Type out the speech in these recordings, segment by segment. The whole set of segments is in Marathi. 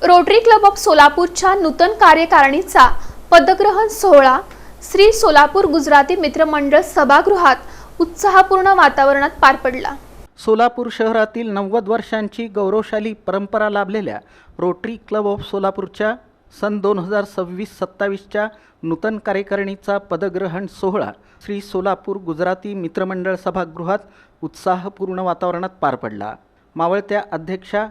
रोटरी क्लब ऑफ सोलापूरच्या नूतन कार्यकारिणीचा पदग्रहण सोहळा श्री सोलापूर गुजराती मित्रमंडळ सभागृहात उत्साहपूर्ण वातावरणात पार पडला। सोलापूर शहरातील 90 वर्षांची गौरवशाली परंपरा लाभलेल्या रोटरी क्लब ऑफ सोलापूरच्या सन 2026-27च्या नूतन कार्यकारिणीचा पदग्रहण सोहळा श्री सोलापूर गुजराती मित्रमंडळ सभागृहात उत्साहपूर्ण वातावरणात पार पडला। मावळत्या अध्यक्षा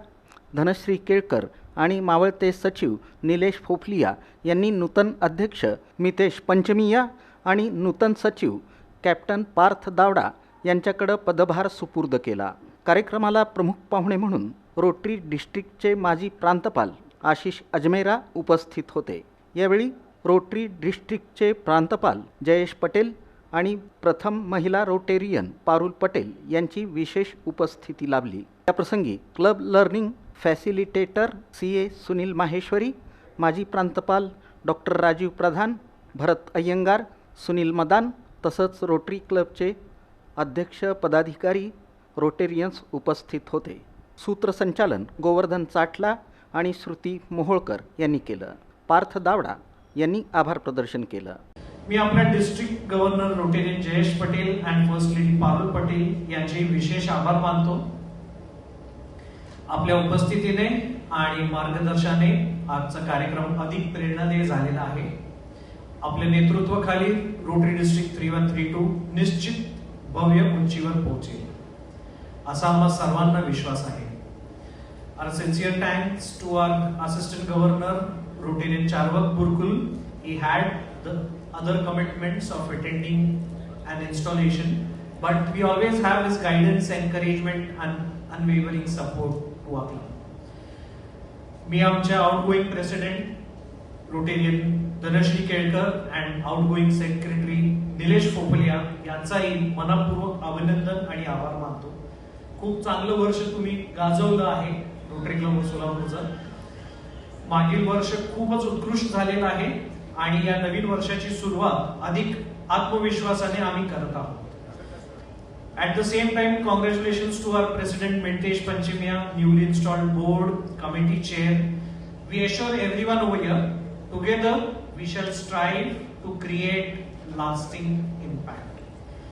धनश्री केळकर आणि मावळते सचिव निलेश फोफलिया यांनी नूतन अध्यक्ष मितेश पंचमिया आणि नूतन सचिव कॅप्टन पार्थ दावडा यांच्याकडे पदभार सुपूर्द केला। कार्यक्रमाला प्रमुख पाहुणे म्हणून रोटरी डिस्ट्रिक्टचे माजी प्रांतपाल आशिष अजमेरा उपस्थित होते। यावेळी रोटरी डिस्ट्रिक्टचे प्रांतपाल जयेश पटेल आणि प्रथम महिला रोटेरियन पारुल पटेल यांची विशेष उपस्थिती लाभली। या प्रसंगी club learning facilitator CA Sunil Maheshwari, माजी प्रांतपाल डॉक्टर राजीव प्रधान, भरत अय्यंगार, सुनील मदान तसंच रोटरी क्लबचे अध्यक्ष पदाधिकारी रोटेरियन्स उपस्थित होते। सूत्रसंचालन गोवर्धन चाटला आणि श्रुती मोहोळकर यांनी केलं। पार्थ दावडा यांनी आभार प्रदर्शन केलं। मी आपल्या district governor Rotarian Jayesh Patel आणि फर्स्ट लेडी पारुल पटेल यांचे विशेष आभार मानतो। आपल्या उपस्थितीने आणि मार्गदर्शनाने आजचा कार्यक्रम अधिक प्रेरणादायी झालेला आहे। आपल्या नेतृत्वाखाली रोटरी डिस्ट्रिक्ट 3132 निश्चित भव्य उंचीवर पोहोचेल असा आम्हा सर्वांना विश्वास आहे। Our sincere thanks to our Assistant Governor Rotarian Charvak Burkul. He had the other commitments of attending an installation, but we always have his guidance, encouragement and unwavering support to our club. मी आमच्या outgoing president Rotarian Dhanashree Kelkar and outgoing secretary Nilesh Fofaliya यांचाही मनपूर्वक अभिनंदन आणि आभार मानतो। खूप चांगलं वर्ष तुम्ही गाजवलं आहे रोटरी क्लब ऑफ सोलापूरचं। मागील वर्ष खूपच उत्कृष्ट झालेलं आहे आणि या नवीन वर्षाची सुरुवात अधिक आत्मविश्वासाने आम्ही करत आहोत। At the same time, congratulations to our President Mitesh Panchamiya, newly installed board, committee chair. We assure everyone over here, together we shall strive to create lasting